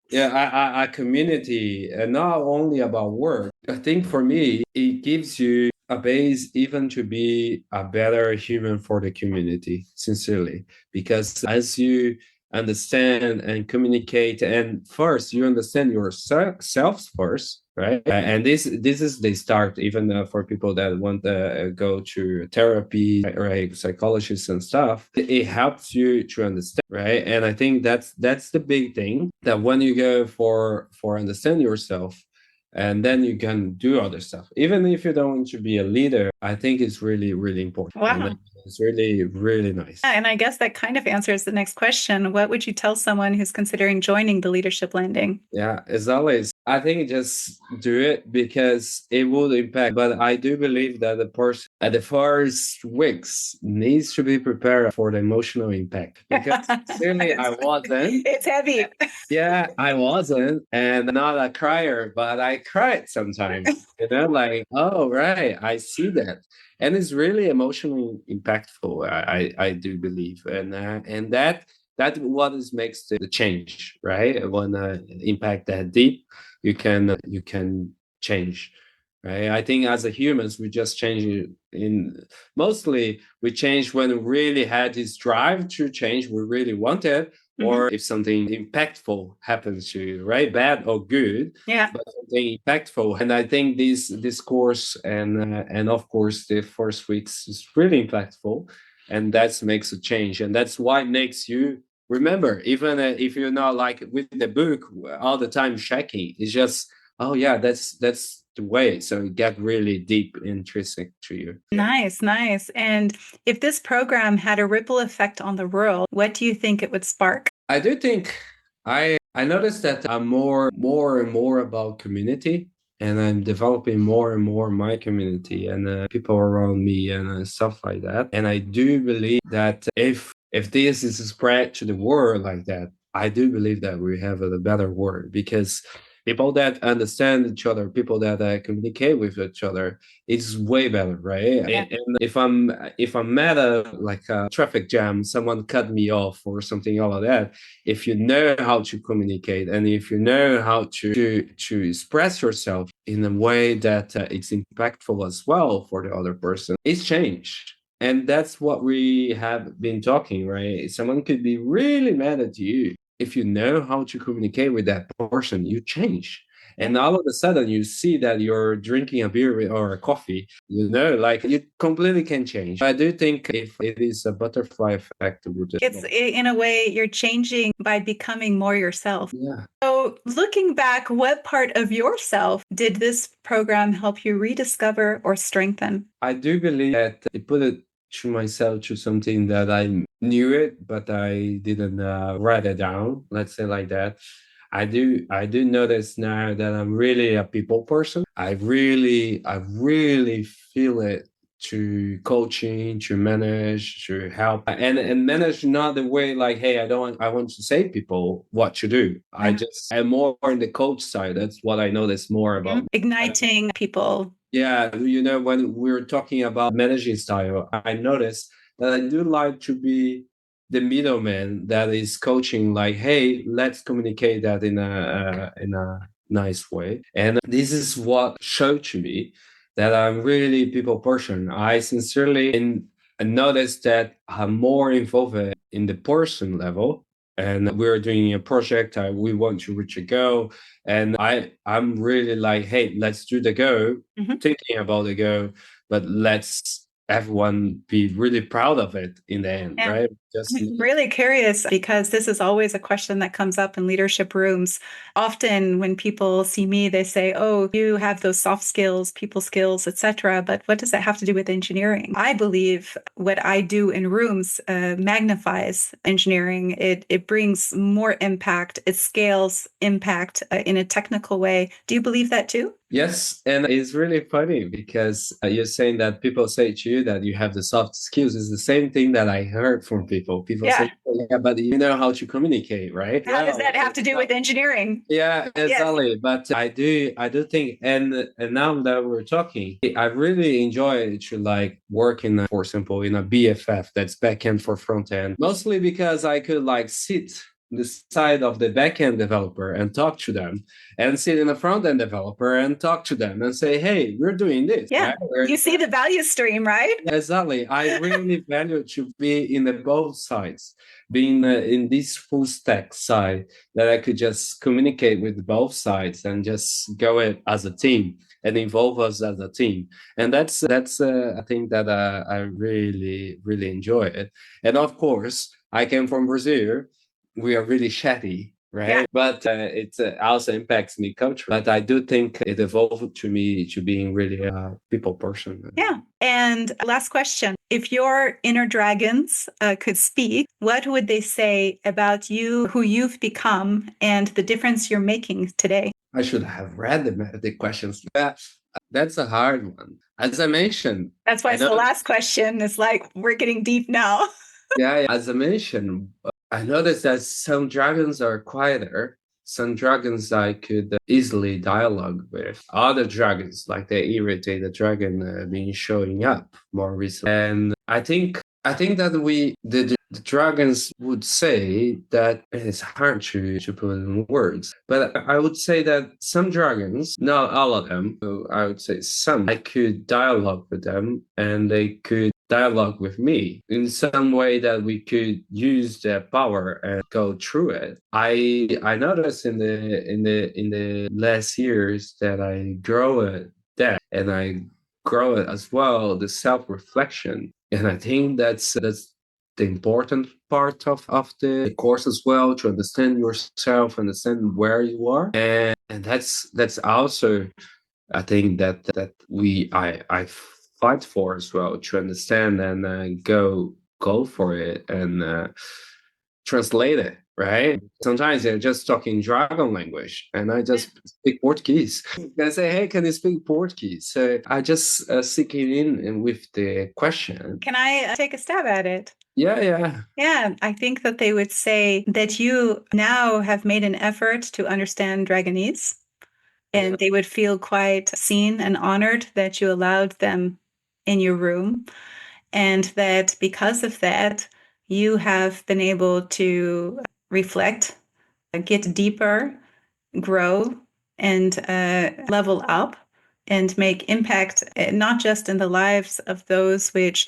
yeah, a community, and not only about work. I think for me, it gives you a base even to be a better human for the community, sincerely. Because as you understand and communicate, and first you understand yourselves first, right? And this is the start, even for people that want to go to therapy, right, psychologists and stuff. It helps you to understand, right? And I think that's the big thing, that when you go for understand yourself, and then you can do other stuff, even if you don't want to be a leader. I think it's really important, and Wow. it's really nice. Yeah, and I guess that kind of answers the next question. What would you tell someone who's considering joining the leadership landing? Yeah, as always, I think just do it because it will impact. But I do believe that the person at the first weeks needs to be prepared for the emotional impact, because clearly I wasn't. It's heavy. Yeah, I wasn't, and not a crier, but I cried sometimes. Like, oh right, I see that, and it's really emotionally impactful. I do believe, and that what is makes the change, right? When impact that deep, you can change, right? I think as a humans, we just change it in mostly we change when we really had this drive to change, we really wanted, or if something impactful happens to you, right? Bad or good, Yeah. but something impactful. And I think this course and of course the first weeks is really impactful, and that makes a change, and that's why it makes you remember, even if you're not like with the book all the time checking. It's just, oh yeah, that's the way. So it got really deep, interesting to you. Yeah. Nice, nice. And if this program had a ripple effect on the world, what do you think it would spark? I do think I noticed that I'm more and more about community, and I'm developing more and more my community and people around me and stuff like that. And I do believe that if this is spread to the world like that, I do believe that we have a better world, because People that understand each other, people that communicate with each other, it's way better, right? Yeah. And if I'm mad at like a traffic jam, someone cut me off or something all of that. If you know how to communicate and if you know how to express yourself in a way that it's impactful as well for the other person, it's changed. And that's what we have been talking, right? Someone could be really mad at you. If you know how to communicate with that person, you change. And all of a sudden, you see that you're drinking a beer or a coffee, like you completely can change. I do think if it is a butterfly effect, It's in a way you're changing by becoming more yourself. yeah. So, looking back, what part of yourself did this program help you rediscover or strengthen? I do believe that it put it to myself to something that I knew it, but I didn't write it down. Let's say like that. I do notice now that I'm really a people person. I really feel it to coaching, to manage, to help, and manage not the way like, hey, I want to say people what to do. I'm more in the coach side. That's what I notice more about. Igniting people. Yeah, when we're talking about managing style, I noticed that I do like to be the middleman that is coaching, like, hey, let's communicate that in a nice way. And this is what showed to me that I'm really people person. I sincerely noticed that I'm more involved in the person level. And we're doing a project. We want to reach a goal, and I'm really like, hey, let's do the go, thinking about the go, but let's everyone be really proud of it in the end, Yeah. right? Just I'm really curious because this is always a question that comes up in leadership rooms. Often when people see me, they say, "Oh, you have those soft skills, people skills, etc." But what does that have to do with engineering? I believe what I do in rooms magnifies engineering. It brings more impact. It scales impact in a technical way. Do you believe that too? yes, and it's really funny because you're saying that people say to you that you have the soft skills. It's the same thing that I heard from people. People Yeah. say, "Oh, yeah, but you know how to communicate, right?" How does Well, that have to do with engineering? yeah, Yes. exactly. But I do think, and now that we're talking, I really enjoy to like work in, for example, in a BFF that's backend for front end, mostly because I could like sit the side of the backend developer and talk to them, and sit in the front end developer and talk to them and say, hey, we're doing this, Yeah. right? You see the value stream, right? Exactly. I really value to be in the both sides, being in this full stack side that I could just communicate with both sides and just go it as a team and involve us as a team. And that's I think that I really enjoy it. And of course, I came from Brazil. We are really chatty, Yeah. right? But it also impacts me culturally. But I do think it evolved to me to being really a people person. Yeah. And last question. If your inner dragons could speak, what would they say about you, who you've become, and the difference you're making today? I should have read the questions. That's a hard one. As I mentioned, That's why I it's the know. last question. It's like we're getting deep now. Yeah, as I mentioned, I noticed that some dragons are quieter. Some dragons I could easily dialogue with. Other dragons, like the irritated dragon, been showing up more recently. And I think that the dragons would say that it's hard to put in words. But I would say that some dragons, not all of them, so I would say some, I could dialogue with them and they could dialogue with me in some way that we could use their power and go through it. I noticed in the last years that I grow it that and I grow it as well the self-reflection. And I think that's the important part of the course as well, to understand yourself, understand where you are. And that's also I think that I fight for as well, to understand and go for it and translate it. Right? Sometimes they're just talking dragon language, and I just speak Portuguese. I say, "Hey, can you speak Portuguese?" So I just seek it in with the question. Can I take a stab at it? Yeah, yeah. Yeah, I think that they would say that you now have made an effort to understand Dragonese. and they would feel quite seen and honored that you allowed them in your room. And that because of that, you have been able to reflect, get deeper, grow, and level up and make impact, not just in the lives of those which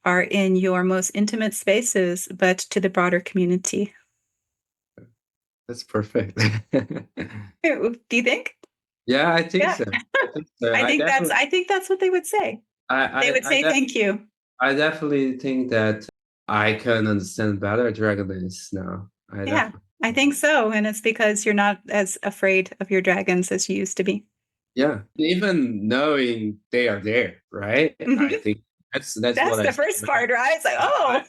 are in your most intimate spaces, but to the broader community. That's perfect. Do you think? Yeah, I think Yeah. so. I think so. I definitely, I think that's what they would say. They would say I, thank you. I definitely think that I can understand better dragons now. I Yeah, definitely, I think so. And it's because you're not as afraid of your dragons as you used to be. yeah. Even knowing they are there, right? I Mhm. think that's That's what I the said. first part, right? It's like, I, oh,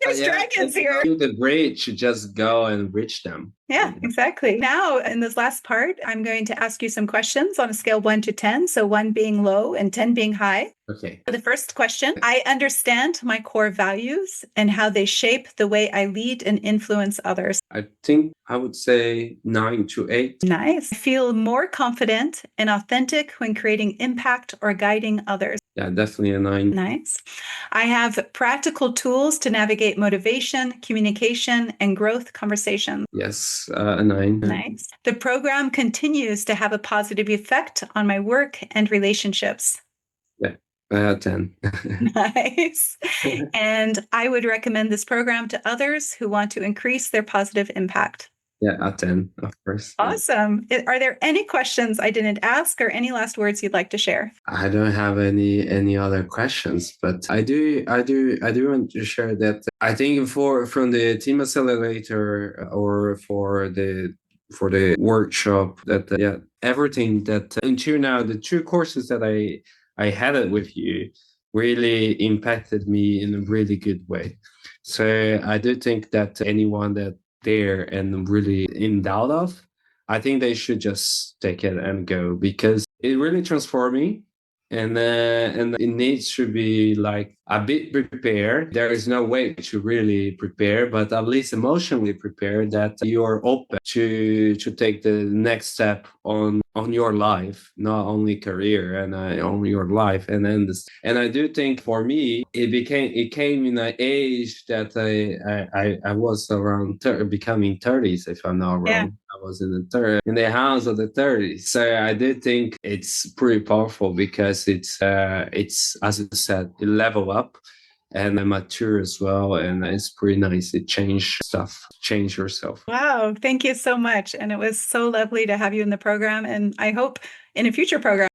there's yeah, dragons here. the bridge to just go and reach them. Yeah, exactly. Now, in this last part, I'm going to ask you some questions on a scale 1 to 10. So, 1 being low and 10 being high. Okay. The first question, I understand my core values and how they shape the way I lead and influence others. I think I would say 9 to 8. Nice. I feel more confident and authentic when creating impact or guiding others. Yeah, definitely a 9. Nice. I have practical tools to navigate motivation, communication, and growth conversations. Yes, a 9. Nice. The program continues to have a positive effect on my work and relationships. Yeah, 10. Nice. And I would recommend this program to others who want to increase their positive impact. Yeah, a 10, of course. Yeah. Awesome. Are there any questions I didn't ask or any last words you'd like to share? I don't have any other questions, but I do want to share that I think for from the team accelerator or for the workshop that yeah, everything that until now, the 2 courses that I had it with you really impacted me in a really good way. So I do think that anyone that there and really in doubt of, I think they should just take it and go because it really transformed me. And it needs to be like a bit prepared. There is no way to really prepare, but at least emotionally prepare that you are open to take the next step on your life, not only career and on your life. And then this, and I do think for me it came in an age that I was around becoming 30s, if I'm not Yeah. wrong. I was in in the house of the 30s. So I did think it's pretty powerful because it's as I said, it level up and mature as well, and it's pretty nice. It change stuff, change yourself. Wow. Thank you so much. And it was so lovely to have you in the program. And I hope in a future program.